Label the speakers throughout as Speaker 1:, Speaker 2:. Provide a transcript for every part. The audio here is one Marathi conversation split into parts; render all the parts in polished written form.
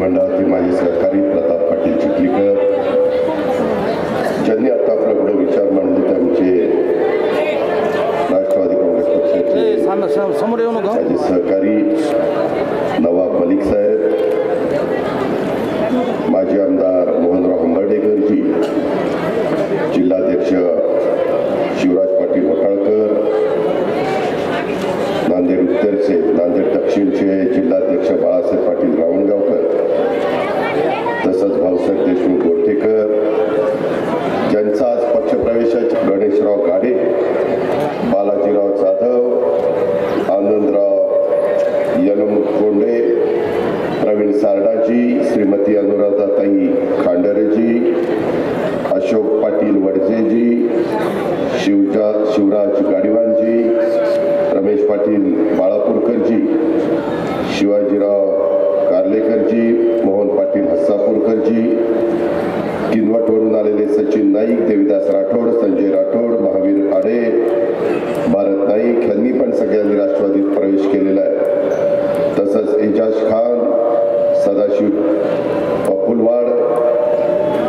Speaker 1: मंडळातील माझे सहकारी प्रताप पाटील चिखलीकर, ज्यांनी आता आपला पुढे विचार मांडले ते आमचे राष्ट्रवादी काँग्रेस पक्षाचे माझे सहकारी नवाब मलिक साहेब, माजी आमदार मोहनराव हंबर्डेकरजी, जिल्हाध्यक्ष शिवराज पाटील वटाळकर, नांदेड उत्तरचे नांदेड दक्षिणचे जिल्हाध्यक्ष बाळासाहेब पाटील रावणगावकर, तसंच भाऊसाहेब देशमुख गोरठेकर, ज्यांचा आज पक्षप्रवेशाचे गणेशराव गाडे, बालाजीराव जाधव, आनंदराव यलमुकोंडे, प्रवीण सारडाजी, श्रीमती अनुराधाताई खांडरेजी, अशोक पाटील वडजेजी, शिवराज गाडीवानजी, रमेश पाटील बाळापूरकरजी, शिवाजीराव कार्लेकरजी, मोहन पाटील हस्सापूरकरजी, किनवटवरून आलेले सचिन नाईक, देविदास राठोड, संजय राठोड, महावीर आडे, भारत नाईक यांनी पण सगळ्यांनी राष्ट्रवादीत प्रवेश केलेला आहे. तसंच एजाज खान, सदाशिव पपुलवाड,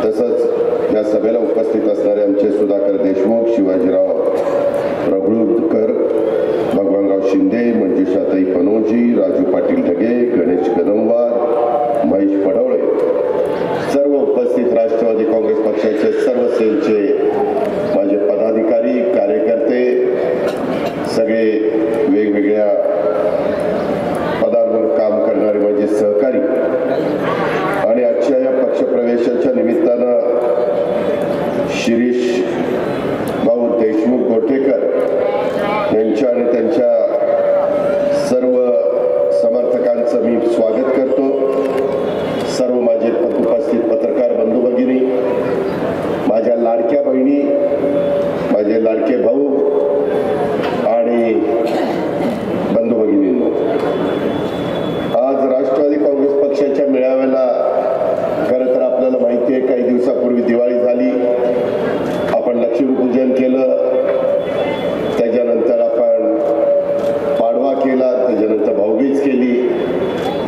Speaker 1: तसंच या सभेला उपस्थित असणारे आमचे सुधाकर देशमुख, शिवाजीराव प्रभुळकर, भगवानराव शिंदे, मंजुषाताई पनोजी, राजू पाटील ढगे, गणेश कदमवार, महेश पडवळे, सर्व उपस्थित राष्ट्रवादी काँग्रेस पक्षाचे सर्व सेलचे माझे पदाधिकारी, कार्यकर्ते, सगळे वेगवेगळ्या पदांवर काम करणारे माझे सहकारी आणि आजच्या या पक्षप्रवेशाच्या निमित्तानं शिरीष भाऊ देशमुख गोरठेकर यांच्या आणि त्यांच्या सर्व समर्थकांचं मी स्वागत करतो. सर्व माझे उपस्थित पत्रकार बंधू भगिनी, माझ्या लाडक्या बहिणी, माझे लाडके भाऊ आणि बंधू भगिनींनो, आज राष्ट्रवादी काँग्रेस पक्षाच्या मेळाव्याला खरं तर आपल्याला माहिती आहे काही दिवसापूर्वी दिवाळी झाली, आपण लक्ष्मीपूजन केलं, त्याच्यानंतर आपण पाडवा केला, त्याच्यानंतर भाऊबीज केली,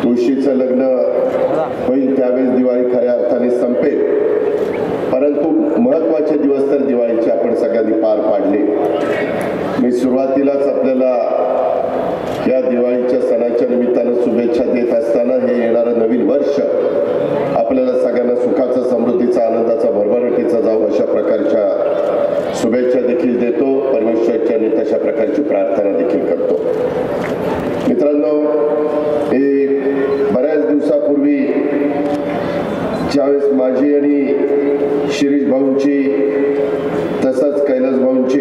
Speaker 1: तुळशीचं लग्न होईल त्यावेळेस दिवाळी खऱ्या अर्थाने संपेल. परंतु महत्वाचे दिवस तर दिवाळीचे आपण सगळ्यांनी पार पाडले. मी सुरुवातीलाच आपल्याला या दिवाळीच्या सणाच्या निमित्तानं शुभेच्छा देत असताना हे येणारं नवीन वर्ष आपल्याला सगळ्यांना सुखाचा, समृद्धीचा, आनंदाचा, भरभराटीचा जाऊ अशा प्रकारच्या शुभेच्छा देखील देतो. परमेश्वराच्या तशा प्रकारची प्रार्थना देखील करतो. मित्रांनो, हे बऱ्याच दिवसापूर्वी ज्यावेळेस माझी आणि शिरीष भाऊंची तसंच कैलास भाऊंची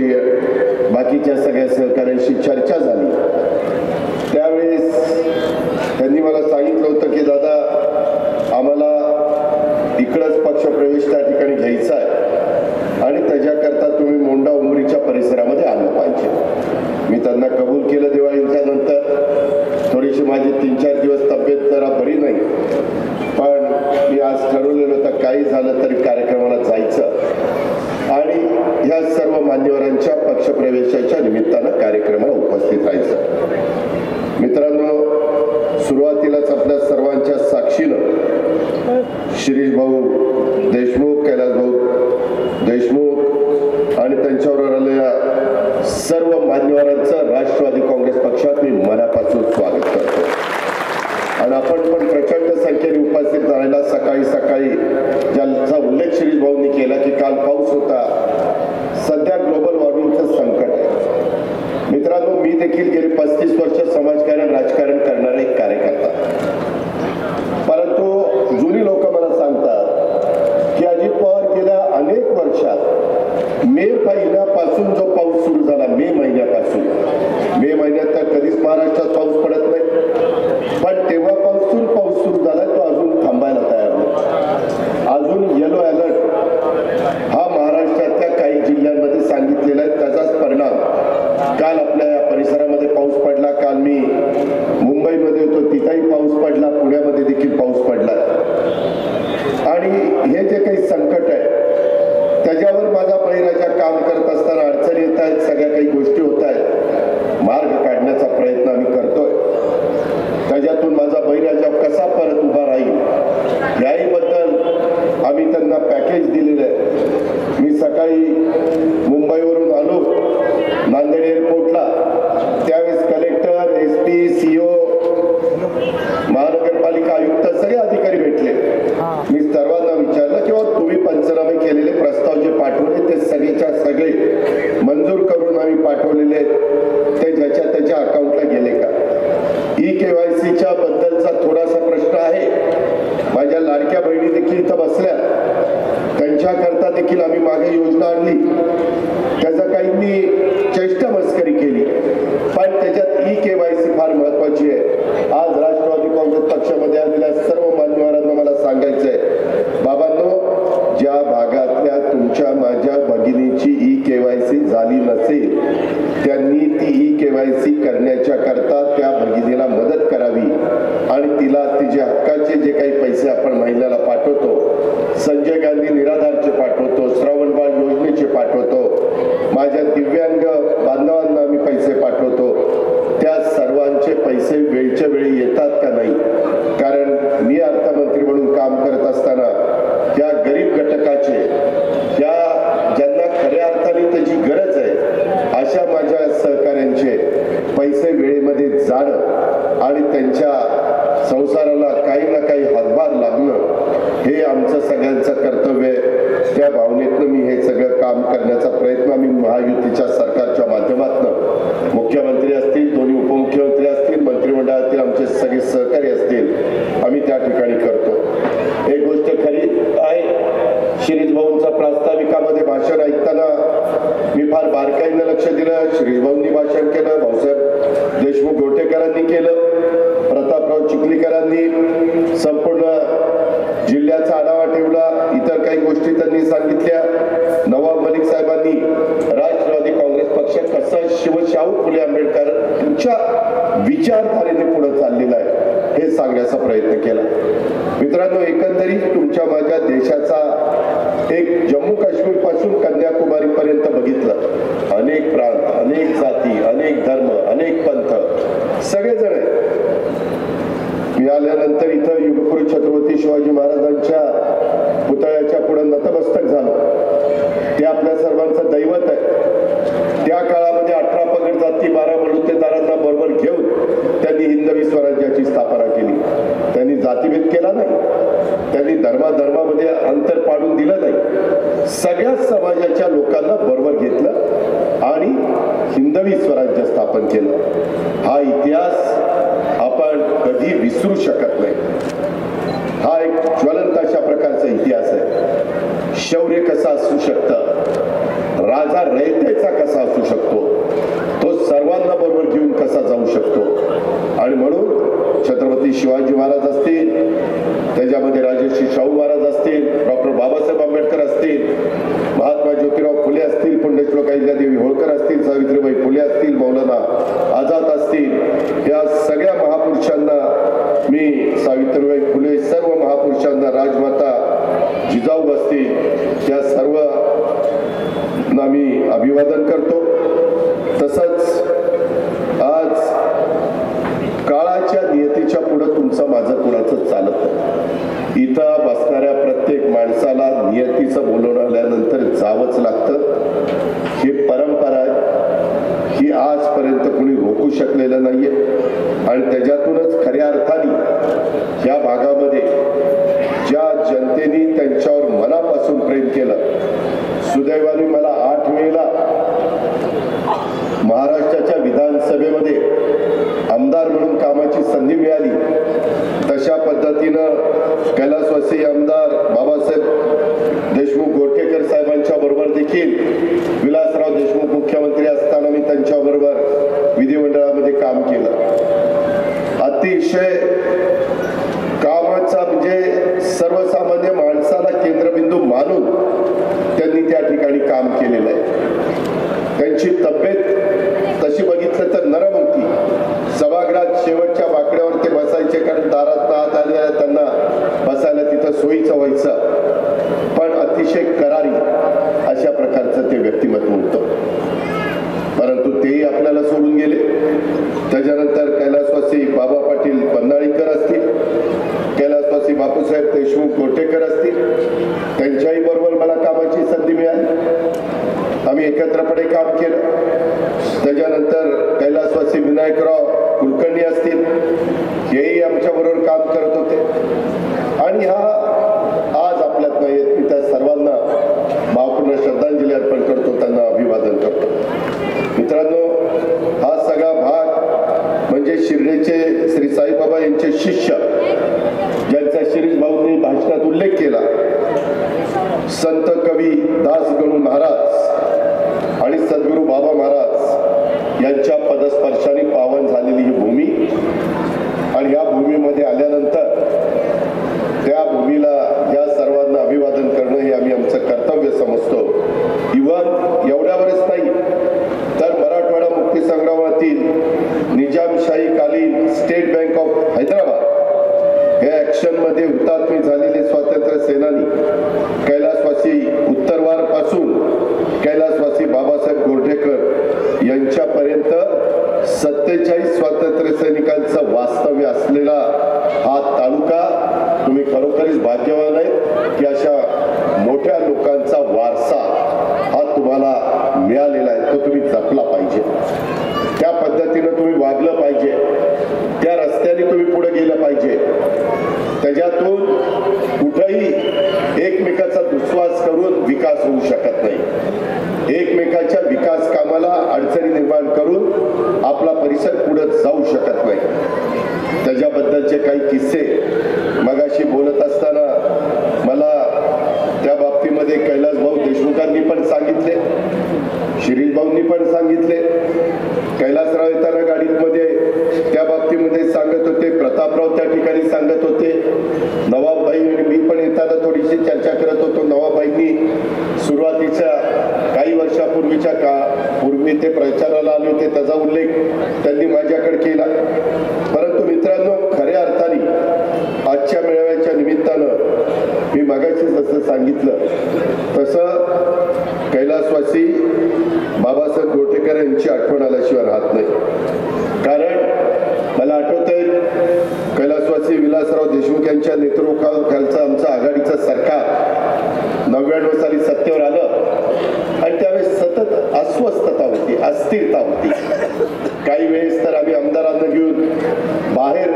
Speaker 1: बाकीच्या सगळ्या सहकाऱ्यांशी चर्चा झाली, त्यावेळेस त्यांनी मला सांगितलं होतं की दादा, आम्हाला इकडंच पक्षप्रवेश त्या ठिकाणी घ्यायचा आहे आणि त्याच्याकरता तुम्ही मोंडा उमरीच्या परिसरामध्ये आलं पाहिजे. मी त्यांना कबूल केलं. दिवाळीच्या नंतर थोडीशी माझी 3-4 दिवस तब्येत जरा बरी नाही, पण मी आज ठरवलेलं होतं काही झालं तरी कार्यक्रमाला जायचं आणि ह्या सर्व मान्यवरांच्या पक्षप्रवेशाच्या निमित्तानं कार्यक्रमाला उपस्थित राहायचं. मित्रांनो, सुरुवातीलाच आपल्या सर्वांच्या साक्षीनं शिरीष भाऊ देशमुख, कैलास भाऊ देशमुख आणि त्यांच्यावर आलेल्या सर्व मान्यवरांचं राष्ट्रवादी काँग्रेस पक्षात मी मनापासून स्वागत करतो. आणि आपण पण प्रचंड संख्येने उपस्थित राहिला. सकाळी ज्यांचा उल्लेख शिरीष भाऊंनी केला की काल पाऊस होता, सध्या ग्लोबल वॉर्मिंगचं संकट आहे. मित्रांनो, मी देखील गेली 35 वर्ष समाजकारण, राजकारण करणारा एक कार्यकर्ता, परंतु जुनी लोक मला सांगतात की अजित पवार गेल्या अनेक वर्षात मे महिन्यापासून जो पाऊस सुरू झाला, मे महिन्यात तर कधीच महाराष्ट्रात पाऊस पडत नाही, पण तेव्हापासून पाऊस सुरू झाला तो अजून थांबायला तयार नाही. अजून येलो अलर्ट हा महाराष्ट्रातल्या काही जिल्ह्यांमध्ये सांगितलेला आहे. त्याचाच परिणाम काल आपल्या या परिसरामध्ये पाऊस पडला. काल मी मुंबईमध्ये होतो, तिथेही पाऊस पडला, पुण्यामध्ये देखील पाऊस पडला. आणि हे जे काही संकट आहे त्याच्यावर माझा बळीराजा काम करत ई-केवायसीच्या बद्दलचा थोडासा प्रश्न आहे. माझ्या लाडक्या बहिणी देखील इथं बसल्या, त्यांच्याकरता देखील आम्ही मागे योजना आणली. त्याचा काहींनी चेष्टा मस्करी केली, पण त्याच्यात ई-केवायसी फार महत्वाची आहे. आज राष्ट्रवादी काँग्रेस पक्षामध्ये आलेल्या सर्व मान्यवरांना मला सांगायचंय, बाबांनो, ज्या भागातल्या तुमच्या माझ्या भगिनीची ई-केवायसी झाली नसेल, त्यांनी ती ई-केवायसी करण्याच्या करता त्या भगिनीला मदत करावी आणि तिला तिच्या हक्काचे जे काही पैसे आपण महिन्याला पाठवतो, संजय गांधी निराधारचे पाठवतो, श्रावणबाळ योजनेचे पाठवतो, माझ्या दिव्यांग बांधवांना आम्ही पैसे पाठवतो, त्या सर्वांचे पैसे वेळच्या वेळी येतात का नाही? कारण मी अर्थमंत्री म्हणून काम करत असताना त्या गरीब घटकाचे, त्या ज्यांना खऱ्या अर्थाने त्याची गरज आहे, अशा माझ्या सहकाऱ्यांचे पैसे वेळेमध्ये जाणं आणि त्यांच्या संसाराला काही ना काही हातभार लागणं हे आमचं सगळ्यांचं कर्तव्य आहे. त्या भावनेतनं मी हे सगळं काम करण्याचा प्रयत्न आम्ही महायुतीच्या सरकारच्या माध्यमातून, मुख्यमंत्री असतील, दोन्ही उपमुख्यमंत्री असतील, मंत्रिमंडळातील आमचे सगळे सहकारी असतील, आम्ही त्या ठिकाणी करतो. एक गोष्ट खरी आहे, शिरीष भाऊंचा प्रास्ताविकामध्ये भाषण ऐकताना मी फार बारकाईनं लक्ष दिलं. शिरीष भाऊंनी भाषण केलं, भाऊसाहेब देशमुख गोटेकरांनी केलं, प्रतापराव चिखलीकरांनी संपूर्ण जिल्ह्याचा आढावा ठेवला, इतर काही गोष्टी त्यांनी सांगितल्या. नवाब मलिक साहेबांनी राष्ट्रवादी काँग्रेस पक्ष कसं शाहू फुले आंबेडकरांच्या विचारधारेने पुढे चाललेला आहे हे सांगण्याचा प्रयत्न केला. मित्रांनो, एकंदरीत तुमच्या माझ्या देशाचा एक जम्मू काश्मीर पासून कन्याकुमारी पर्यंत बघितलं, अनेक प्रांत, अनेक जाती, अनेक धर्म, अनेक पंथ, सगळेजण आहेत. मी आल्यानंतर इथं युगपुरुष छत्रपती शिवाजी महाराजांच्या पुतळ्याच्या पुढे नतमस्तक झालो. ते आपल्या सर्वांचं दैवत आहे. त्या काळामध्ये 18 पगड जाती, 12 बलुतेदारांना बरोबर घेऊन त्यांनी हिंदवी स्वराज्याची स्थापना केली. त्यांनी जातीभेद केला नाही, त्यांनी धर्माधर्मामध्ये अंतर पाडून दिलं नाही, सगळ्याच समाजाच्या लोकांना बरोबर घेतलं आणि हिंदवी स्वराज्य स्थापन केलं. हा इतिहास आपण कधी विसरू शकत नाही. हा एक ज्वलंत अशा प्रकारचा इतिहास आहे. शौर्य कसा असू शकतं, राजा रयतेचा कसा असू शकतो, तो सर्वांना बरोबर घेऊन कसा जाऊ शकतो. आणि म्हणून छत्रपती शिवाजी महाराज असतील, त्याच्यामध्ये राजर्षी शाहू महाराज असतील, डॉक्टर बाबासाहेब आंबेडकर असतील, महात्मा ज्योतिराव फुले असतील, पुण्यश्लोक अहिल्यादेवी होळकर असतील, सावित्रीबाई फुले असतील, मौलाना आझाद असतील, या सगळ्या महापुरुषांना मी, सावित्रीबाई फुले, सर्व महापुरुषांना, राजमाता जिजाऊ असतील, या सर्व मी अभिवादन करतो. तसंच आज काळाच्या नियतीच्या पुढे तुमचं माझं कुणाचं चालत नाही. इथं बसणाऱ्या प्रत्येक माणसाला नियतीचं बोलवल्यानंतर जावंच लागतं. ही परंपरा आहे, ही आजपर्यंत कुणी रोखू शकलेलं नाहीये आणि त्याच्यातूनच खऱ्या अर्थाने या भागामध्ये ज्या जनतेने त्यांच्यावर मनापासून प्रेम केलं, सुदैवाने मला 8 वेळेला महाराष्ट्राच्या विधानसभेमध्ये आमदार म्हणून कामाची संधी मिळाली. तशा पद्धतीनं कैलासवासी आमदार बाबासाहेब देशमुख गोरठेकर साहेबांच्या बरोबर देखील विलासराव देशमुख मुख्यमंत्री असताना मी त्यांच्या बरोबर विधिमंडळामध्ये काम केलं. अतिशय कामाचा म्हणजे सर्वसामान्य माणसाला केंद्रबिंदू मानून त्यांनी त्या ठिकाणी काम केलेलं आहे. त्यांची तब्येत तशी बघितलं तर नरम होती. सभागृहात शेवटच्या बाकड्यावर ते बसायचे, कारण दारात आत आलेल्या त्यांना बसायला तिथं सोयीचं व्हायचं, पण अतिशय करारी अशा प्रकारचं ते व्यक्तिमत्व होतं. परंतु तेही आपल्याला सोडून गेले. त्याच्यानंतर कैलासवासी बाबा पाटील पन्हाळीकर साईबाबा यांचे शिष्य ज्यांचा शिरीष भाऊंनी भाषणात उल्लेख केला, संत कवी दास गणू महाराज आणि सद्गुरू बाबा महाराज यांच्या पदस्पर्शाने पावन झालेली ही भूमी, आणि या भूमीमध्ये आल्यानंतर त्या भूमीला या सर्वांना अभिवादन करणं हे आम्ही आमचं कर्तव्य समजतो. इव्हन एवढ्यावरच नाही तर मराठवाडा मुक्तीसंग्रामातील निजामशाहीकालीन स्टेट बँक ऑफ हैदराबाद या ॲक्शनमध्ये हुतात्मे झालेले स्वातंत्र्य सेनानी कैलासवासी उत्तरवार पासून कैलासवासी बाबासाहेब गोरठेकर यांच्यापर्यंत 47 स्वातंत्र्य सैनिकांचं वास्तव्य असलेला हा तालुका, तुम्ही खरोखरीच भाग्यवान आहे की अशा मोठ्या लोकांचा वारसा हा तुम्हाला मिळालेला आहे. तो तुम्ही जपला पाहिजे, त्या पद्धतीनं तुम्ही वागलं पाहिजे, त्या रस्त्याने तुम्ही पुढे गेलं पाहिजे. त्याच्यातून कुठेही एकमेकाचा दुस्वास करून विकास होऊ शकत नाही. एकमेकाच्या विकास कामाला अडचणी निर्माण करून आपला परिसर पुढे जाऊ शकत नाही. त्याच्याबद्दलचे काही किस्से मगाशी बोलत असताना मला त्या बाबतीमध्ये कैलास भाऊ देशमुखांनी पण सांगितले, शिरीष भाऊंनी पण सांगितले. कैलासराव येताना गाडीमध्ये त्या बाबतीमध्ये सांगत होते, प्रतापराव त्या ठिकाणी सांगत होते, नवाबभाई आणि मी पण येताना थोडीशी चर्चा करत होतो. नवाबभाईंनी सुरुवातीच्या काही वर्षापूर्वीच्या पूर्वी ते प्रचाराला आले होते त्याचा उल्लेख त्यांनी माझ्याकडे केला. परंतु मित्रांनो, खऱ्या अर्थाने आजच्या मेळाव्याच्या निमित्तानं मी मगाशी जसं सांगितलं तसं कैलासवासी बाबासाहेब गोरठेकर यांची आठवण आल्याशिवाय राहत नाही. कारण मला आठवतंय कैलासवासी विलासराव देशमुख यांच्या नेतृत्वाखालचं आमचं आघाडीचं सरकार 99 साली सत्तेवर आलं आणि त्यावेळेस सतत अस्वस्थता होती, अस्थिरता होती. काही वेळेस तर आम्ही आमदारांना घेऊन बाहेर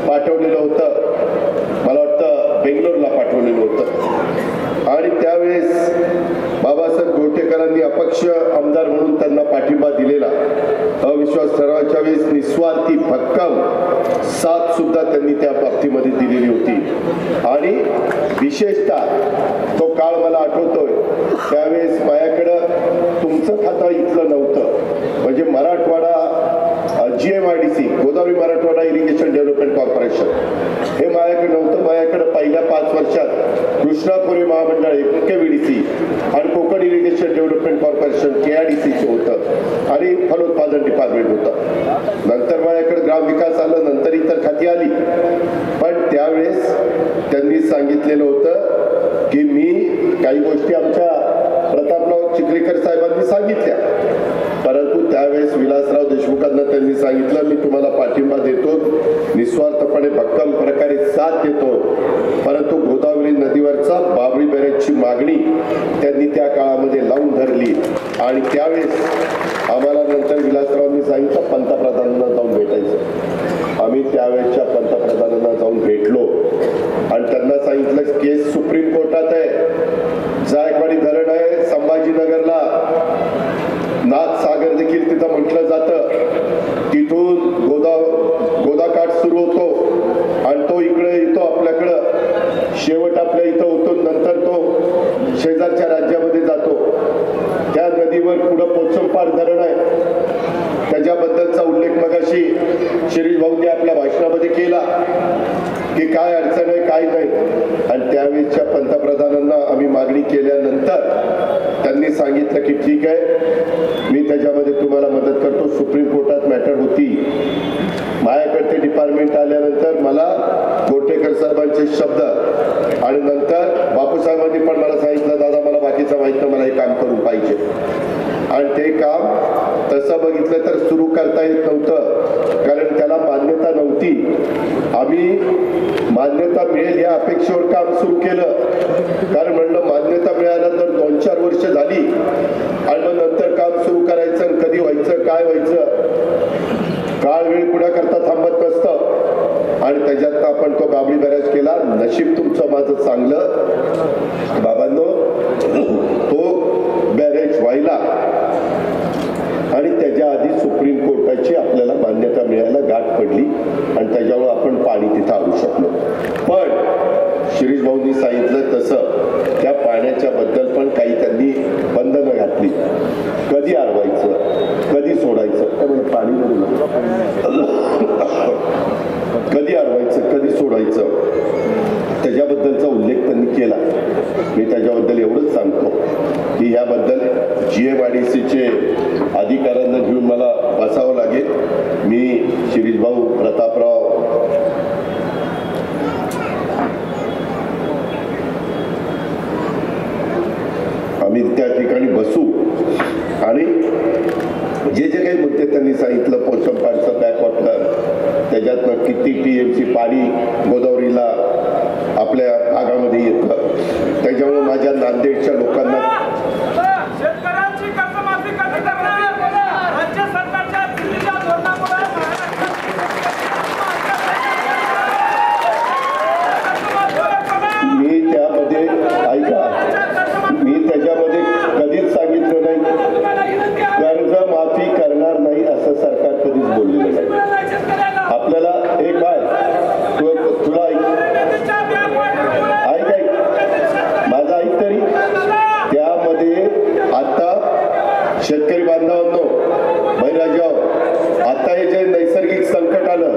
Speaker 1: पाठवलेलं होतं, मला वाटतं बेंगलोरला पाठवलेलं होतं. आणि त्यावेळेस बाबासाहेब गोरठेकरांनी अपक्ष आमदार म्हणून त्यांना पाठिंबा दिलेला. अविश्वास ठरावाच्या वेळेस निस्वार्थी भक्कम साथ सुद्धा त्यांनी त्या बाबतीमध्ये दिलेली होती. आणि विशेषतः तो काळ मला आठवतोय, त्यावेळेस माझ्याकडं तुमचं खातं इथलं नव्हतं, म्हणजे Marathwada GMIDC Godavari Marathwada irrigation development corporation हे माझ्याकडे नव्हतं. माझ्याकडे पहिल्या 5 वर्षात कृष्णा खोरे महामंडळ KVDC आणि Konkan irrigation development corporation KIDC होतं आणि फलोत्पादन डिपार्टमेंट होतं. नंतर माझ्याकडे ग्रामविकास आलं, नंतर इतर खाती आली. पण त्यावेळेस त्यांनी सांगितलेलं होतं की मी काही गोष्टी आमच्या प्रतापराव चिखलीकर साहेबांनी सांगितल्या, परंतु त्यावेळेस विलासराव देशमुखांना त्यांनी सांगितलं मी तुम्हाला पाठिंबा देतो, निस्वार्थपणे भक्कम प्रकारे साथ देतो, परंतु गोदावरी नदीवरचा बाबळी बॅरेजची मागणी त्यांनी त्या काळामध्ये लावून धरली. आणि त्यावेळेस आम्हाला नंतर विलासरावांनी सांगितलं पंतप्रधानांना जाऊन भेटायचं. आम्ही त्यावेळेसच्या पंतप्रधानांना जाऊन भेटलो आणि त्यांना सांगितलं केस सुप्रीम कोर्टात आहे, जायकवाडी धरण आहे संभाजीनगरला, नाथसागर देखील तिथं म्हटलं जातं, तिथून गोदाकाठ सुरू होतो आणि तो इकडे येतो आपल्याकडं, शेवट आपल्या इथं होतो, नंतर तो शेजारच्या राज्यामध्ये जातो. त्या नदीवर पुढं पोचमपाड धरण आहे, त्याच्याबद्दलचा उल्लेख मगाशी शिरीष भाऊंनी आपल्या भाषणामध्ये केला की काय अडचण आहे काय नाही. आणि त्यावेळेसच्या पंतप्रधानांना आम्ही मागणी केल्यानंतर त्यांनी सांगितलं की ठीक आहे, मी त्याच्यामध्ये तुम्हाला मदत करतो. सुप्रीम कोर्टात मॅटर होती, माझ्याकडे ते डिपार्टमेंट आल्यानंतर मला गोरठेकर साहेबांचे शब्द आणि नंतर बापूसाहेबांनी पण मला सांगितलं दादा मला बाकीचं माहित नाही, मला हे काम करून पाहिजे. आणि ते काम तसं बघितलं तर सुरू करता येत नव्हतं, कारण त्याला मान्यता नव्हती. आम्ही मान्यता मिळेल या अपेक्षेवर काम सुरू केलं, कारण म्हणलं मान्यता मिळायला तर 2-4 वर्ष झाली आणि मग नंतर काम सुरू करायचं, कधी व्हायचं काय व्हायचं, काळ वेळ पुढे करता थांबत नसतं. आणि त्याच्यात आपण तो बाबळी बॅरेज केला. नशीब तुमचं माझं चांगलं बाबांनो, तो बॅरेज व्हायला आणि त्याच्या आधी सुप्रीम कोर्टाची आपल्याला मान्यता मिळायला गाठ पडली आणि त्याच्यावर त्यांनी बंधनं घातली. कधी अडवायचं, कधी सोडायचं, पाणी कधी अडवायचं, कधी सोडायचं, त्याच्याबद्दलचा उल्लेख त्यांनी केला. मी त्याच्याबद्दल एवढंच सांगतो की याबद्दल GMRDCचे अधिकाऱ्यांना घेऊन मला बसावं लागेल. मी शिरीष भाऊ प्रतापराव आम्ही त्या ठिकाणी बसू आणि जे जे काही मुद्दे त्यांनी सांगितलं, पोषणपाडचं बॅकवॉटर, त्याच्यातनं किती TMC पाणी गोदावरीला आपल्या भागामध्ये येतं, त्याच्यामुळे माझ्या नांदेडच्या लोकांना
Speaker 2: शेतकऱ्यांची कर्जमाफी कधी करणार? राज्य सरकारच्या दिल्लीच्या धोरणामुळे
Speaker 1: मी त्यामध्ये ऐका, मी त्याच्यामध्ये कधीच सांगितलं नाही कर्जमाफी करणार नाही असं सरकार कधीच बोललेलं नाही. आपल्याला एक बाय तुला ऐक माझा ऐक तरी, त्यामध्ये आता शेतकरी बांधवांनो बहिराजाव, आता हे जे नैसर्गिक संकट आलं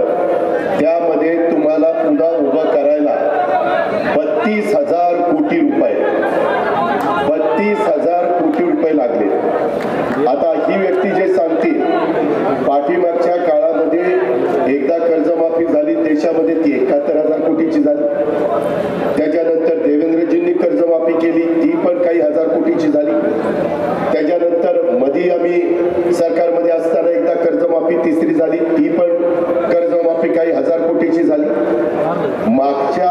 Speaker 1: त्यामध्ये तुम्हाला पुन्हा उभं करायला 32,000 कोटी रुपये 32,000 कोटी रुपये लागले. आता ही व्यक्ती जे सांगते पाठीमागच्या काळामध्ये एकदा कर्जमाफी झाली देशामध्ये ती 71,000 कोटीची झाली. त्याच्यानंतर देवेंद्रजींनी कर्जमाफी केली, ती पण काही हजार कोटीची झाली. त्याच्यानंतर मध्ये आम्ही सरकारमध्ये असताना एकदा कर्जमाफी तिसरी झाली, ती पण कर्जमाफी काही हजार कोटीची झाली. मागच्या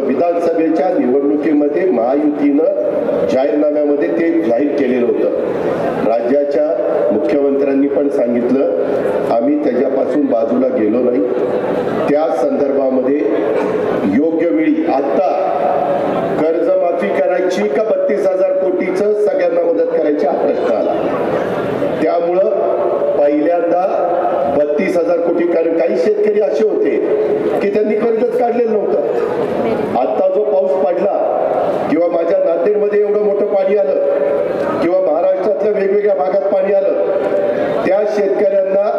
Speaker 1: विधानसभेच्या निवडणुकीमध्ये महायुतीनं जाहीरनाम्यामध्ये ते जाहीर केलेलं होतं. राज्याच्या मुख्यमंत्र्यांनी पण सांगितलं आम्ही त्याच्यापासून बाजूला गेलो नाही. त्या संदर्भामध्ये योग्य वेळी आता कर्जमाफी करायची का 32,000 कोटीचं सगळ्यांना मदत करायची हा प्रश्न आला. त्यामुळं पहिल्यांदा 32,000 कोटी, कारण काही शेतकरी असे होते की त्यांनी कर्जच काढलेलं नव्हतं. आता जो पाऊस पडला किंवा माझ्या नांदेडमध्ये एवढं मोठं पाणी आलं किंवा महाराष्ट्रातल्या वेगवेगळ्या भागात पाणी आलं, त्या शेतकऱ्यांना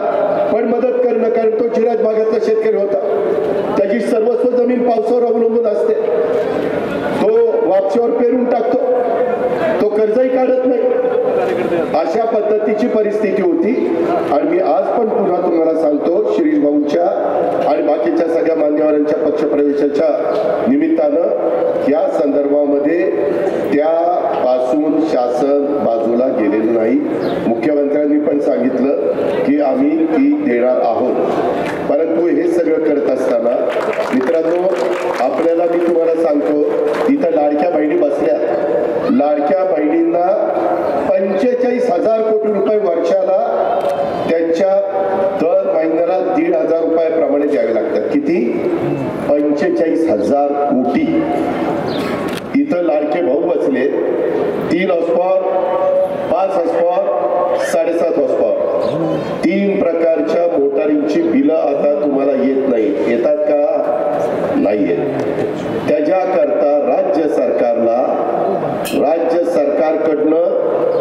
Speaker 1: पण मदत करणं, कारण तो चिराज भागातला शेतकरी होता, त्याची सर्वस्व जमीन पावसावर अवलंबून असते. तो वापसीवर पेरून टाकतो, तो कर्जही काढत नाही. अशा पद्धतीची परिस्थिती होती. आणि मी आज पण पुन्हा तुम्हाला सांगतो, शिरीष भाऊंच्या आणि बाकीच्या सगळ्या मान्यवरांच्या पक्षप्रवेशाच्या निमित्तानं या संदर्भामध्ये त्यापासून शासन बाजूला गेलेलं नाही. मुख्यमंत्र्यांनी पण सांगितलं की आम्ही ती देणार आहोत. परंतु हे सगळं करत असताना मित्रांनो, आपल्याला मी तुम्हाला सांगतो, इथं लाडक्या बहिणी बसल्या. लाडक्या बहिणींना 45,000 कोटी रुपये वर्षाला त्यांच्या दर महिन्याला 1,500 रुपयाप्रमाणे द्यावे लागतात. किती? 45,000 कोटी. इथं लाडके भाऊ बसले, 3 हॉर्सपॉवर, 5 हॉर्सपॉवर, 7.5 हॉर्सपॉवर, 3 प्रकारच्या मोटारींची बिलं आता तुम्हाला येत नाही. येतात का? नाही येत. त्याच्याकरता राज्य सरकारकडनं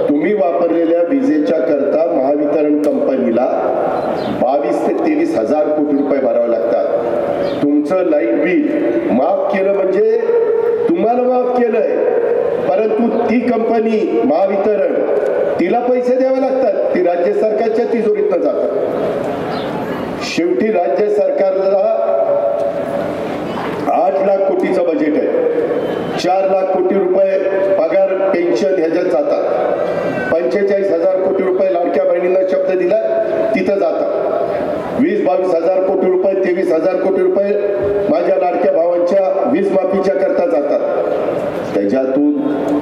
Speaker 1: तुम्ही वापरलेल्या विजेच्या करता महावितरण कंपनीला 22,000 ते 23,000 कोटी रुपये भरावे लागतात. तुमचं लाईट बिल माफ केलं म्हणजे तुम्हाला माफ केलंय, परंतु ती कंपनी महावितरण तिला पैसे द्यावे लागतात. ती राज्य सरकारच्या तिजोरीतनं जातात. शेवटी राज्य सरकारला 8 लाख कोटीचं बजेट आहे. 4 लाख कोटी रुपये पगार पेन्शन ह्याच्यात जातात. 45,000 कोटी रुपये लाडक्या बहिणींना शब्द दिला तिथं जातात. 20-22,000 कोटी रुपये, 23,000 कोटी रुपये माझ्या लाडक्या भावांच्या वीज माफीच्या करता जातात. त्याच्यातून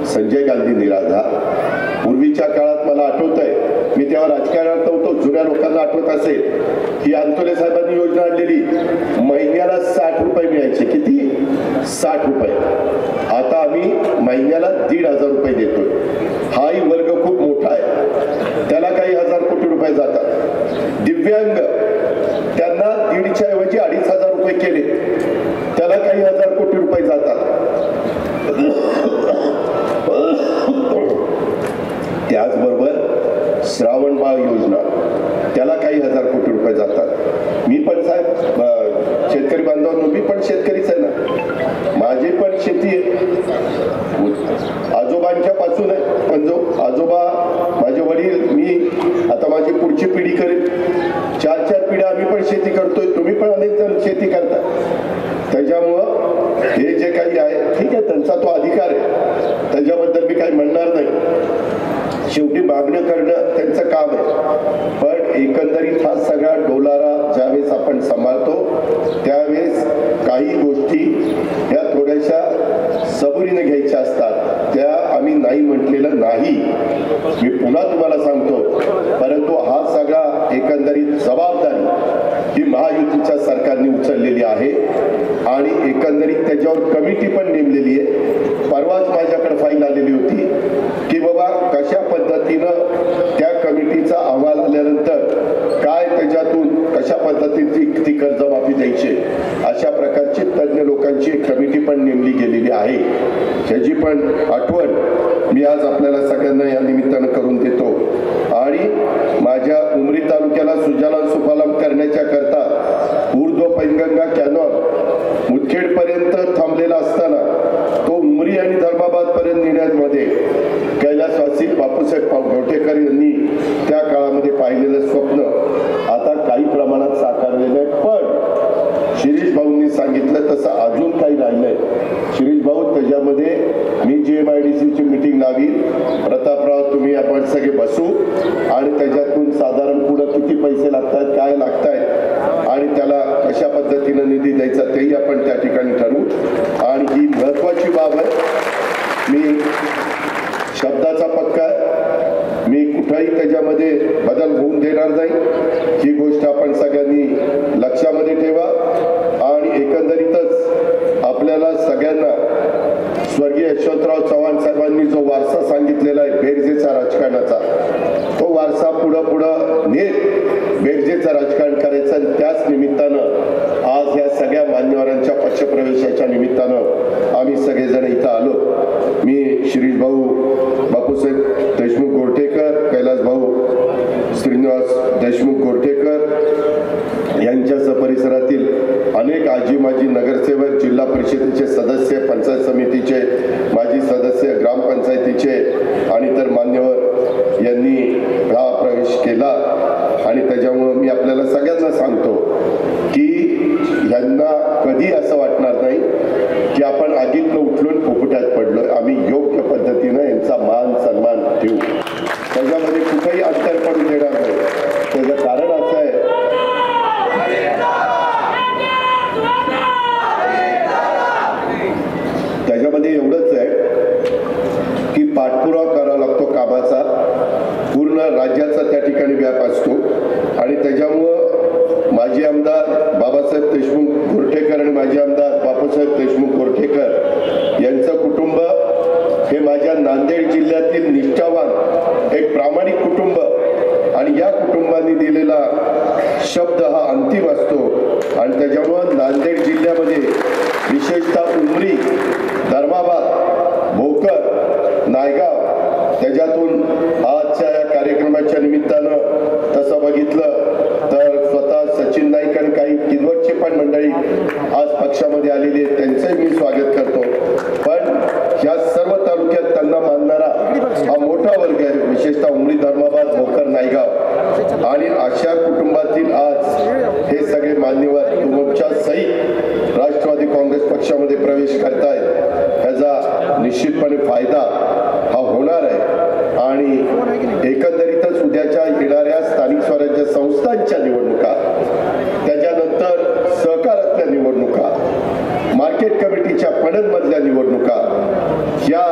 Speaker 1: संजय गांधी निराधार. पूर्वीच्या काळात मला आठवत आहे, मी तेव्हा राजकारणात नव्हतो, जुन्या लोकांना आठवत असेल, ही अंतोले साहेबांनी योजना आणलेली, महिन्याला 60 रुपये मिळायचे. किती? 60 रुपये. आता आम्ही महिन्याला 1,500 रुपये देतोय. हाही वर्ग खूप मोठा आहे, त्याला काही हजार कोटी रुपये जातात. दिव्यांग, त्यांना 1,500 ऐवजी 2,500 रुपये केले, त्याला काही हजार कोटी रुपये जातात. पण शेती आहे, आजोबांच्या पासून आहे. पण जो आजोबा माझे वडील मी आता माझी पुढची पिढी करेल, 4 पिढ्या आम्ही पण शेती करतोय, तुम्ही पण अनेक जण शेती करता. त्याच्यामुळं हे जे काही आहे ठीक आहे, त्यांचा तो अधिकार आहे, त्याच्याबद्दल मी काही म्हणणार नाही. शेवटी मागणं करणं त्यांचं काम आहे. पण एकंदरीत हा सगळा डोलारा ज्यावेळेस आपण सांभाळतो त्यावेळेस काही गोष्टी ह्या थोड्याशा सबुरीने घ्यायच्या असतात, त्या आम्ही नाही म्हटलेलं नाही, मी पुन्हा तुम्हाला सांगतो. परंतु हा सगळा एकंदरीत जबाबदारी ही महायुतीच्या सरकारने उचललेली आहे आणि एकंदरीत त्याच्यावर कमिटी पण नेमलेली आहे. परवाच माझ्याकडे फाईल आलेली होती की बाबा कशा पद्धतीनं त्या कमिटीचा अहवाल आल्यानंतर काय त्याच्यातून कशा पद्धतीची ती कर्जमाफी द्यायची, अशा प्रकारची तज्ज्ञ लोकांची एक कमिटी पण नेमली गेलेली आहे. त्याची पण आठवण मी आज आपल्याला सगळ्यांना या निमित्तानं करून देतो. आणि माझ्या उमरी तालुक्याला सुजलाम सुफलाम करण्याच्या करता ऊर्ध्व पैनगंगा कॅनॉल मुदखेड पर्यंत थांबलेला असताना तो उमरी आणि धर्माबाद पर्यंत नेण्यामध्ये कैलासवासी बापूसाहेब गोटेकर यांनी त्या काळामध्ये पाहिलेलं स्वप्न आता काही प्रमाणात साकारलेलं आहे. पण शिरीष भाऊंनी सांगितलं तसं अजून काही राहिलंय. शिरीष भाऊ त्याच्यामध्ये मी GMIDCची मीटिंग लावी, प्रतापराव तुम्ही आपण सगळे बसू आणि त्याच्यातून साधारण पुढं किती पैसे लागतात, काय लागतायत आणि त्याला कशा पद्धतीनं निधी द्यायचा तेही आपण त्या ठिकाणी ठरवू. आणि ही महत्वाची बाब आहे, मी शब्दाचा पक्का आहे, मी कुठलाही त्याच्यामध्ये बदल होऊन देणार नाही. ही गोष्ट आपण सगळ्यांनी लक्षामध्ये ठेवा. आणि एकंदरीतच आपल्याला सगळ्यांना स्वर्गीय यशवंतराव चव्हाण साहेबांनी जो वारसा सांगितलेला आहे बेरजेचा राजकारणाचा, तो वारसा पुढं नेत बेरजेचं राजकारण करायचं. आणि त्याच निमित्तानं आज ह्या सगळ्या मान्यवरांच्या पक्षप्रवेशाच्या निमित्तानं आम्ही सगळेजण इथं आलो. मी शिरीष भाऊ बापूसाहेब देशमुख गोरठेकर, कैलास भाऊ श्रीनिवास देशमुख गोरठेकर यांच्या परिसरातील अनेक आजी माजी नगरसेवक, जिल्हा परिषदेचे सदस्य, पंचायत समितीचे माजी सदस्य, ग्रामपंचायतीचे आणि इतर मान्यवर यांनी हा प्रवेश केला. आणि त्याच्यामुळं मी आपल्याला सगळ्यांना सांगतो की यांना कधी असं वाटणार नाही की आपण आगीतनं उठलून फुफुट्यात पडलोय. आम्ही योग्य पद्धतीनं यांचा मान सन्मान ठेवू, त्याच्यामध्ये कुठेही अंतर पडू देणार नाही. त्याचं कारण असं आहे, त्याच्यामध्ये एवढंच आहे की पाठपुरावा करावा लागतो कामाचा, पूर्ण राज्याचा त्या ठिकाणी व्याप असतो. आणि त्याच्यामुळं माजी आमदार बाबासाहेब देशमुख गोरठेकर आणि माजी आमदार बापूसाहेब देशमुख गोरठेकर यांचं कुटुंब हे माझ्या नांदेड जिल्ह्यातील निष्ठावान एक प्रामाणिक कुटुंब, आणि या कुटुंबाने दिलेला शब्द हा अंतिम असतो. आणि त्याच्यामुळं नांदेड जिल्ह्यामध्ये विशेषतः उमरी, धर्माबाद, भोकर, नायगाव, त्याच्यातून आजच्या या कार्यक्रमाच्या निमित्तानं तसं बघितलं तर स्वतः सचिन नाईक आणि काही किनवटची पण मंडळी आज पक्षामध्ये आलेली आहेत, त्यांचंही मी स्वागत करतो. पण या सर्व तालुक्यात त्यांना मानणारा हा मोठा वर्ग आहे, विशेषतः उमरी, धर्माबाद, भोकर, नायगाव. आणि अशा कुटुंबातील आज हे सगळे मान्यवर तुमच्या सहित राष्ट्रवादी काँग्रेस पक्षामध्ये प्रवेश करतायत. ह्याचा निश्चितपणे फायदा हा होणार आहे. आणि एकंदरीतच उद्याच्या येणाऱ्या स्थानिक स्वराज्य संस्थांच्या निवडणुका, त्याच्यानंतर सहकारातल्या निवडणुका, मार्केट कमिटीच्या पणनमधल्या निवडणुका या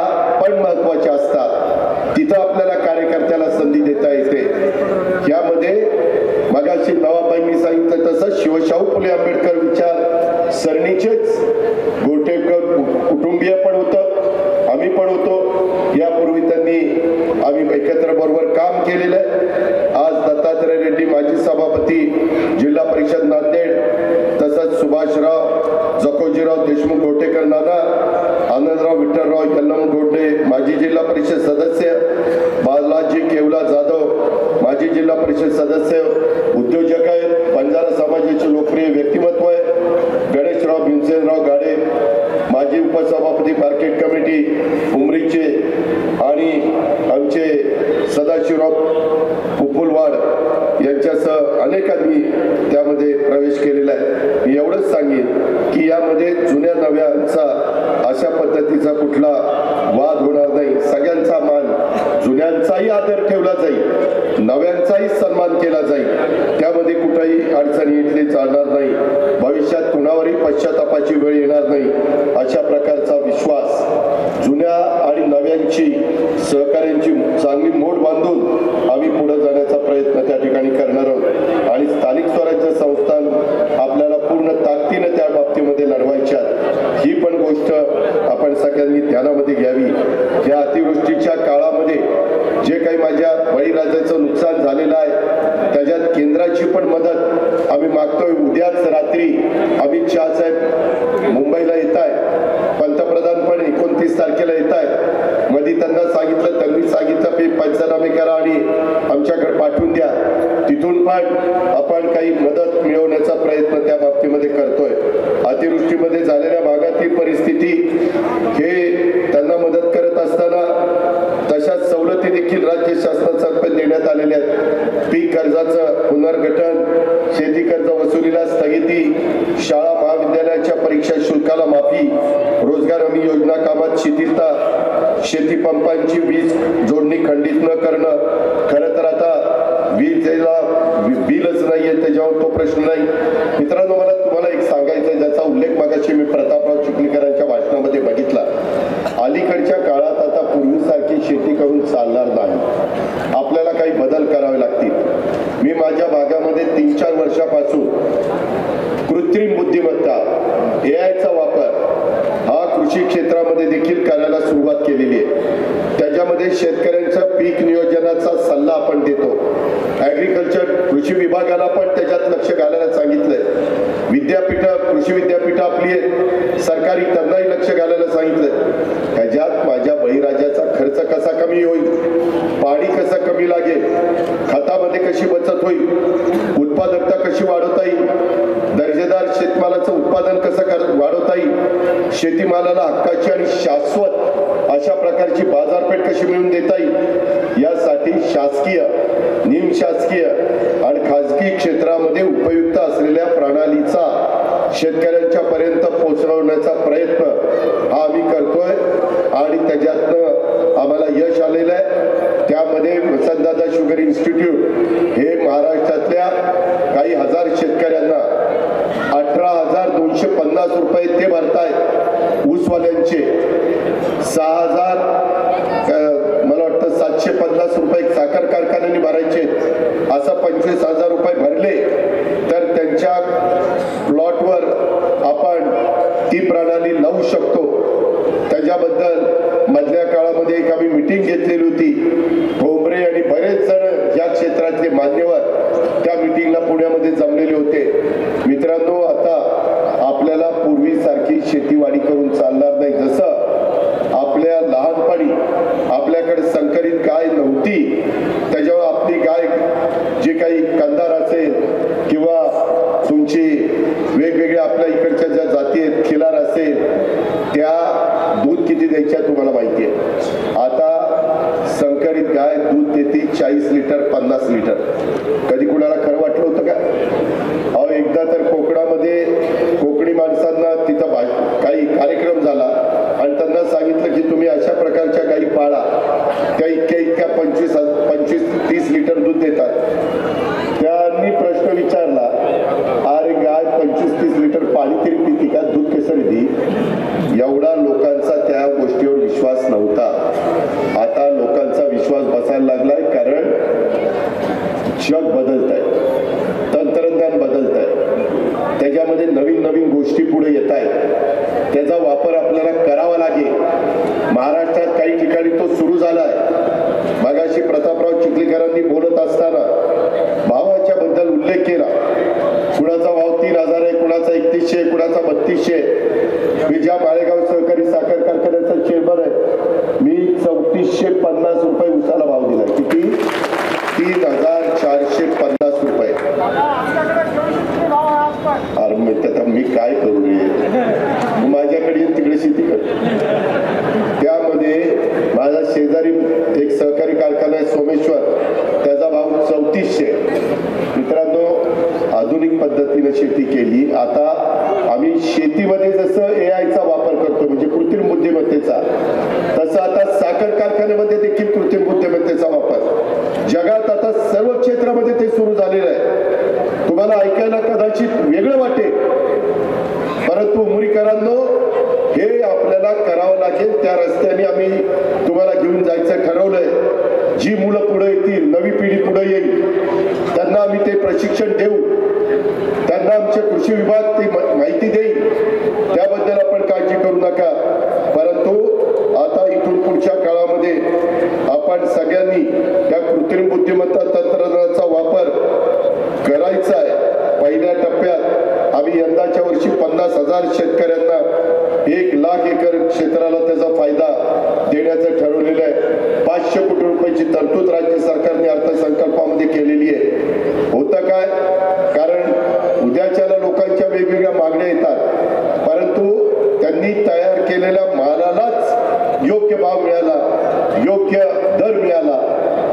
Speaker 1: पण महत्वाच्या असतात. तिथं आपल्याला कार्यकर्त्याला संधी देता येते. यामध्ये मगाशी नवाबाईंनी सांगितलं तसं शिवशाहू फुले आंबेडकर विचार सरणीचेच गोरठेकर कुटुंबीय पण होतं, आम्ही पण होतो. यापूर्वी त्यांनी आम्ही एकत्र बरोबर काम केलेलं आहे. आज दत्तात्रय रेड्डी माजी सभापती जिल्हा परिषद नांदेड, तसंच सुभाषराव जकोजीराव देशमुख गोटेकर नाना, आनंदराव विठ्ठलराव यल्लम गोडे माजी जिल्हा परिषद सदस्य, बालाजी केवला जाधव माजी जिल्हा परिषद सदस्य, उद्योजक आहेत, बंजारा समाजाचे लोकप्रिय व्यक्तिमत्व आहे, गणेशराव भीमसेनराव गाडे माजी माजी उपसभापती मार्केट कमिटी उमरीचे आणि आमचे सदाशिवराव कुपुलवाड यांच्यासह अनेकांनी त्यामध्ये प्रवेश केलेला आहे. मी एवढंच सांगेन की यामध्ये जुन्या नव्यांचा अशा पद्धतीचा कुठला वाद होणार नाही. सगळ्यांचा मान, जुन्यांचाही आदर ठेवला जाईल, नव्यांचाही सन्मान केला जाईल. त्यामध्ये कुठेही अडचणी इथली चालणार नाही. भविष्यात कुणावरही पश्चातापाची वेळ येणार नाही अशा प्रकारचा विश्वास जुन्या आणि नव्यांची सहकार्यांची चांगली मोड बांधून आम्ही पुढे जाण्याचा प्रयत्न त्या ठिकाणी करणार आहोत. आणि स्थानिक स्वराज्य संस्था आपल्याला पूर्ण ताकदीने त्या बाबतीमध्ये लढवायच्यात ही पण गोष्ट आपण सगळ्यांनी ध्यानामध्ये घ्यावी. या अतिवृष्टीच्या काळामध्ये जे काही माझ्या बळीराजाचं नुकसान झालेलं आहे त्याच्यात केंद्राची पण मदत आम्ही मागतोय. उद्याच रात्री अमित शहा साहेब मुंबईला येत आहे, पंतप्रधान पण 29 तारखेला येत आहे. मध्ये त्यांनी सांगितलं पंचनामे करा आणि आमच्याकडे पाठवून द्या. तिथून पण आपण काही मदत मिळवण्याचा प्रयत्न त्या बाबतीमध्ये करतोय. अतिवृष्टीमध्ये झालेल्या भागातील परिस्थिती हे त्यांना मदत करत असताना तशाच सवलती देखील राज्य शासनातर्फे देण्यात आलेल्या आहेत. पीक कर्जाचं पुनर्गठन, शेती कर्ज वसुलीला स्थगिती, शाळा महाविद्यालयाच्या परीक्षा शुल्काला माफी, रोजगार हमी योजना कामात शिथिलता, शेती पंपांची वीज जोडणी खंडित न करणं. खरं तर आता वीजेला बिलच नाहीये त्याच्यावर तो प्रश्न नाही. मित्रांनो, मला तुम्हाला एक सांगायचं आहे ज्याचा उल्लेख मगाशी मी प्रतापराव चिखलीकरांच्या भाषणामध्ये बघितला. अलीकडच्या काळात आता पूर्वीसारखी शेती करून चालणार नाही. आपल्याला काही बदल करावे लागतील. मी माझ्या भागामध्ये 3-4 वर्षापासून कृत्रिम बुद्धिमत्ता AIचा वापर हा कृषी क्षेत्रामध्ये देखील करायला सुरुवात केलेली आहे. त्याच्यामध्ये शेतकऱ्यांच्या पीक नियोजनाचा सल्ला आपण देतो. ॲग्रिकल्चर कृषी विभागाला पण त्याच्यात लक्ष घालायला सांगितलंय. कृषी विद्यापीठ आपली आहे सरकारी, त्यांनाही लक्ष घालायला सांगितलंय. ह्याच्यात माझ्या बळीराजाचा खर्च कसा कमी होईल, पाणी कसं कमी लागेल, खतामध्ये कशी बचत होईल, उत्पादकता कशी वाढवता येईल, दर्जेदार शेतमालाचं उत्पादन कसं वाढवता येईल, शेतीमालाला हक्काची आणि शाश्वत अशा प्रकारची बाजारपेठ कशी मिळवून देता येईल, यासाठी शासकीय, निमशासकीय आणि खाजगी क्षेत्रामध्ये उपयुक्त असलेल्या प्रणालीचा शेतकऱ्यांच्या पर्यंत पोहोचवण्याचा प्रयत्न हा आम्ही करतोय आणि त्याच्यातनं आम्हाला यश आलेलं आहे. त्यामध्ये वसंतदादा शुगर इन्स्टिट्यूट हे महाराष्ट्रातल्या काही हजार शेतकऱ्यांना 18,250 रुपये ते भरतायत. ऊसवाल्यांचे 6,000 मला वाटतं 750 रुपये साखर कारखान्यांनी भरायचे. असं 25,000 रुपये भरले तर त्यांच्या प्लॉटवर आपण ती प्रणाली लावू शकतो. त्याच्याबद्दल मधल्या काळामध्ये एक आम्ही मीटिंग घेतलेली होती. ठोंबरे आणि बरेच जण या क्षेत्रातले मान्यवर त्या मीटिंगला पुण्यामध्ये जमलेले होते. मित्रांनो, आता आपल्याला पूर्वीसारखी शेतीवाडी करून चालणार नाही. जसं आपल्या लहानपणी आपल्याकडे संकरित गाय नव्हती, त्याच्यावर आपली गाय जे काही कंदार असेल किंवा तुमची वेगवेगळ्या आपल्या इकडच्या ज्या जाती आहेत, खिलार असेल, त्या दूध किती द्यायच्या तुम्हाला माहिती आहे. आता संकरित गाय दूध देते 40 लिटर 50 लिटर. कधी कुणाला खरं वाटलं होतं का? अहो, एकदा तर कोकणामध्ये कोकणी माणसांना तिथं काही कार्यक्रम झाला आणि त्यांना सांगितलं की तुम्ही अशा प्रकारच्या गायी पाळा, त्या इतक्या 25-30 लिटर दूध देतात. त्यांनी प्रश्न विचारला, अरे गाय 25-30 लिटर पाणी तरी पिती का, दूध कसं देती? एवढा लोकांचा त्या गोष्टीवर विश्वास नव्हता. आता लोकांचा विश्वास बसायला लागलाय, कारण जग बदलत आहे, तंत्रज्ञान बदलत आहे, त्याच्यामध्ये नवीन नवीन गोष्टी पुढे येत आहेत. त्याचा वापर आपल्याला करावा लागेल. महाराष्ट्रात काही ठिकाणी तो सुरू झालाय. मगाशी प्रतापराव चिखलीकरांनी बोलत असताना भावाच्या बद्दल उल्लेख केला. कुणाचा भाव 3,000 आहे, कुणाचा 3100, कुणाचा 3200. मी ज्या माळेगाव सहकारी साखर कारखान्याचा चेंबर आहे, मी 3400 पद्धतीनं शेती केली. आता आम्ही शेतीमध्ये जसं AI चा वापर करतो म्हणजे कृत्रिम बुद्धिमत्तेचा, तसं आता साखर कारखान्यामध्ये देखील कृत्रिम बुद्धिमत्तेचा वापर जगात आता सर्व क्षेत्रामध्ये ते सुरू झालेलं आहे. तुम्हाला ऐकायला कदाचित वेगळं वाटेल, परंतु उमरीकरांनो हे आपल्याला करावं लागेल. त्या रस्त्याने आम्ही तुम्हाला घेऊन जायचं ठरवलंय. जी मुलं पुढे येतील, नवी पिढी पुढे येईल, त्यांना आम्ही ते प्रशिक्षण देऊ, त्यांना आमचे कृषी विभाग ती माहिती देईल. त्याबद्दल आपण काळजी करू नका. परंतु आता इथून पुढच्या काळामध्ये आपण सगळ्यांनी या कृत्रिम बुद्धिमत्ता तंत्रज्ञानाचा वापर करायचा आहे. पहिल्या टप्प्यात आम्ही यंदाच्या वर्षी 50,000 शेतकऱ्यांना 1,00,000 एकर क्षेत्राला त्याचा फायदा देण्याचं ठरवलेलं आहे. 500 कोटी रुपयाची तरतूद राज्य सरकारने अर्थसंकल्पामध्ये केलेली आहे. होतं काय, कारण उद्याच्याला लोकांच्या वेगवेगळ्या मागण्या येतात, परंतु त्यांनी तयार केलेल्या मालालाच योग्य भाव मिळाला, योग्य दर मिळाला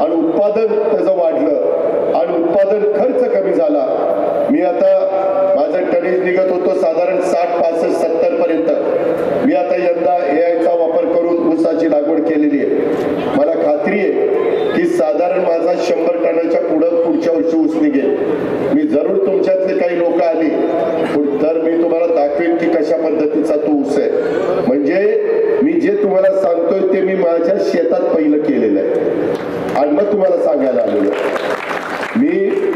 Speaker 1: आणि उत्पादन त्याचं वाढलं आणि उत्पादन खर्च कमी झाला. मी आता माझं टनेज निघत होतो साधारण 60, 65, 70 पर्यंत. मी आता यंदा AI चा वापर करून ऊसाची लागवड केलेली आहे. मला खात्री आहे की साधारण माझा 100 टनाच्या पुढच्या वर्षी ऊस निघेल. मी जरूर तुमच्यातले काही लोक आले तर मी तुम्हाला दाखवेन की कशा पद्धतीचा तो ऊस आहे. म्हणजे मी जे तुम्हाला सांगतोय ते मी माझ्या शेतात पहिलं केलेलं आहे आणि मग तुम्हाला सांगायला आलेलो. मी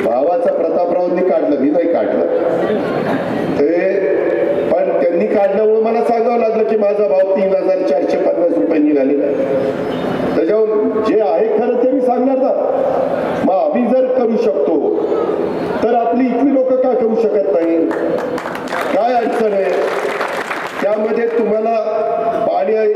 Speaker 1: भावाचा प्रतापरावांनी काढलं, मी नाही काढलं ते, पण त्यांनी काढल्यामुळे मला सांगावं लागलं की माझा भाव 3,450 रुपये निघाले. त्याच्यावर जे आहे खरं ते मी सांगणार ना. मग आम्ही जर करू शकतो तर आपली इथली लोक का करू शकत नाही? काय अडचण आहे त्यामध्ये? तुम्हाला पाणी आहे,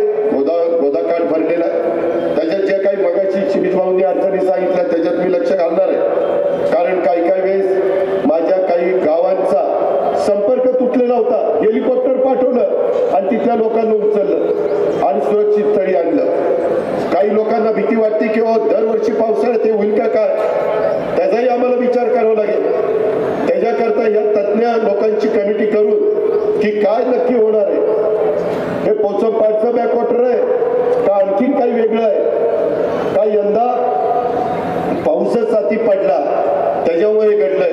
Speaker 1: गोदाकाठ भरलेला आहे, त्याच्यात जे काही मगाशी शिरीष भाऊंनी अडचणी सांगितल्या त्याच्यात मी लक्ष घालणार आहे. कारण काही वेळेस माझ्या काही गावांचा संपर्क तुटलेला होता. हेलिकॉप्टर पाठवलं आणि तिथल्या लोकांना उचललं आणि सुरक्षित स्थळी आणलं. काही लोकांना भीती वाटते की दरवर्षी पावसाळ्यात ते होईल का काय, त्याचाही आम्हाला विचार करावा लागेल. त्याच्याकरता या तज्ञ लोकांची कमिटी करून की काय नक्की होणार आहे, हे पोचमपाटचं बॅकवॉटर आहे का आणखीन काही वेगळं आहे का, यंदा पाऊसच अति पडला त्याच्यामुळे घडलंय,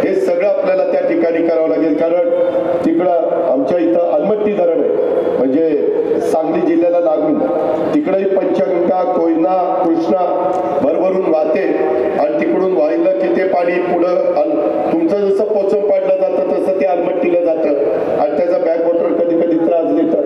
Speaker 1: हे सगळं आपल्याला त्या ठिकाणी करावं लागेल. कारण तिकडं आमच्या इथं अलमट्टी धरण आहे म्हणजे सांगली जिल्ह्याला लागून, तिकडंही पंचगंगा, कोयना, कृष्णा भरभरून वाहते आणि तिकडून वाहिलं की ते पाणी पुढं तुमचं जसं पोचमपाटलं जातं तसं ते अलमट्टीला जातं आणि त्याचा बॅकवॉटर कधी कधी त्रास देतात.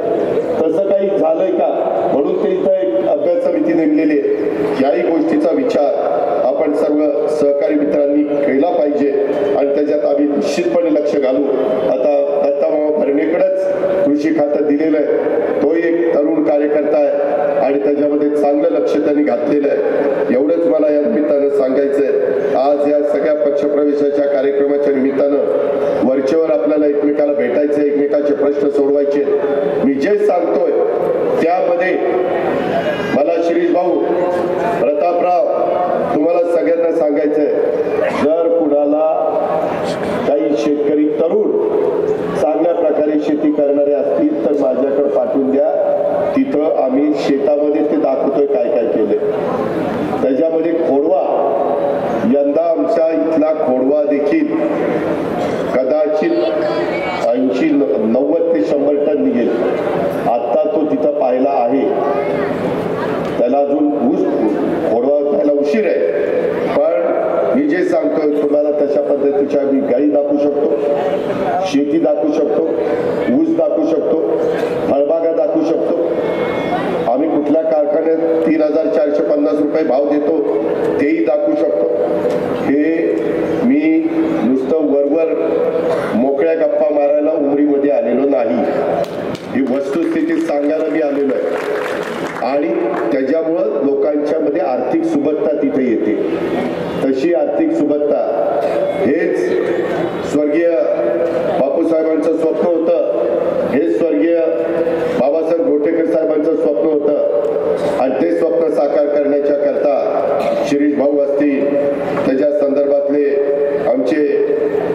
Speaker 1: तसं काही झालंय का म्हणून ते इथं एक अभ्यास समिती नेमलेली आहे. याही गोष्टीचा विचार आपण सर्व सहकारी मित्रांनी केला पाहिजे आणि त्याच्यात आम्ही निश्चितपणे लक्ष घालू. आता दत्ताभाऊ भरणेकडेच कृषी खातं दिलेलं आहे, तोही एक तरुण कार्यकर्ता आहे आणि त्याच्यामध्ये चांगलं लक्ष त्यांनी घातलेलं आहे. एवढंच मला या निमित्तानं सांगायचंय. आज या सगळ्या पक्षप्रवेशाच्या कार्यक्रमाच्या निमित्तानं वरचेवर आपल्याला एकमेकाला भेटायचं, एकमेकाचे प्रश्न सोडवायचे. मी जे सांगतोय त्यामध्ये मला शिरीष भाऊ, प्रतापराव, तुम्हाला सगळ्यांना सांगायचंय, जर कुणाला काही शेतकरी तरुण चांगल्या प्रकारे शेती करणारे असतील तर माझ्याकडे पाठवून द्या. तिथं आम्ही शेतामध्ये ते दाखवतोय काय काय केले. त्याच्यामध्ये खोडवा, यंदा आमच्या इथला खोडवा देखील कदाचित 80, 90 ते 100 टन निघेल. आता तो तिथं पाहिला आहे, त्याला अजून खोडवा त्याला उशीर आहे, पण मी जे सांगतोय तुम्हाला तशा पद्धतीच्या आम्ही गाई दाखवू शकतो, शेती दाखवू शकतो, ऊस दाखवू शकतो, फळबागा दाखवू शकतो. आम्ही कुठल्या कारखान्यात 3,450 रुपये भाव देतो तेही दाखवू शकतो. हे मी नुसतं वरवर मोकळ्या गप्पा मारायला उमरीमध्ये आलेलो नाही, ही वस्तुस्थिती सांगायला मी आलेलो आहे. आणि त्याच्यामुळं लोकांच्या मध्ये आर्थिक सुबत्ता तिथे येते. तशी आर्थिक सुबत्ता हेच स्वर्गीय बापूसाहेबांचं स्वप्न होतं, हे स्वर्गीय बाबासाहेब गोटेकर साहेबांचं स्वप्न होतं आणि ते स्वप्न साकार करण्याच्या करता शिरीष भाऊ असतील, त्याच्या संदर्भातले आमचे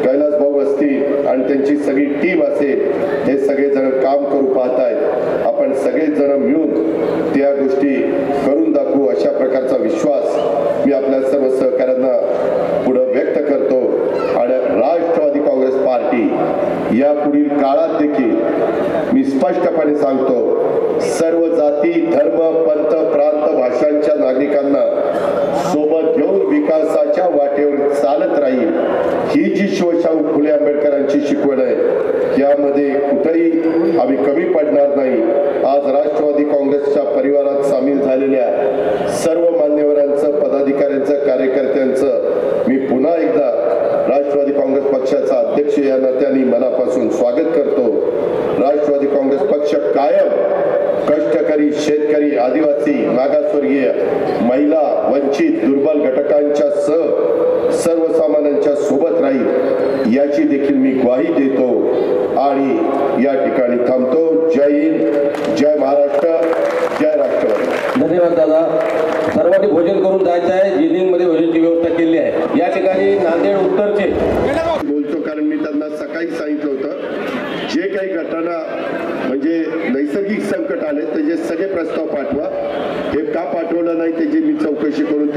Speaker 1: कैलास भाऊ असतील, आणि त्यांची सगळी टीम असेल, हे सगळेजण काम करू पाहतायत. आपण सगळेजण मिळून त्या गोष्टी करून दाखवू अशा प्रकारचा विश्वास मी आपल्या सर्व सहकाऱ्यांना पुढे व्यक्त करतो. आणि राष्ट्रवादी काँग्रेस पार्टी या पुढील काळात देखील मी स्पष्टपणे सांगतो, सर्व जाती, धर्म, पंथ, प्रांत, भाषांच्या नागरिकांना सोबत घेऊन विकासाच्या वाटेवर चालत राहील. ही जी शिवशाहू फुले आंबेडकरांची शिकवण आहे, यामध्ये कुठेही आम्ही कमी पडणार नाही. आज राष्ट्रवादी काँग्रेसच्या परिवारात सामील झालेल्या सर्व मान्यवरांचं, पदाधिकाऱ्यांचं, कार्यकर्त्यांचं मी पुन्हा एकदा राष्ट्रवादी काँग्रेस पक्षाचा अध्यक्ष या नात्याने मनापासून स्वागत करतो. राष्ट्रवादी काँग्रेस पक्ष कायम कष्टकरी, शेतकरी, आदिवासी, मागासवर्गीय, महिला, वंचित, दुर्बल घटकांच्या सह सर्वसामान्यांच्या सोबत राहील याची देखील मी ग्वाही देतो आणि या ठिकाणी थांबतो. जय हिंद, जय महाराष्ट्र, जय राष्ट्रवादी.
Speaker 3: धन्यवाद दादा. सर्वांनी भोजन करून जायचं आहे. जिनिंग मध्ये भोजनाची व्यवस्था केली आहे. या ठिकाणी नांदेड उत्तरचे
Speaker 1: बोलतो, कारण मी त्यांना सकाळी सांगितलं होतं, जे काही घटना म्हणजे नैसर्गिक संकट आले त्याचे सगळे प्रस्ताव पाठवा. हे का पाठवलं नाही त्याची मी चौकशी करून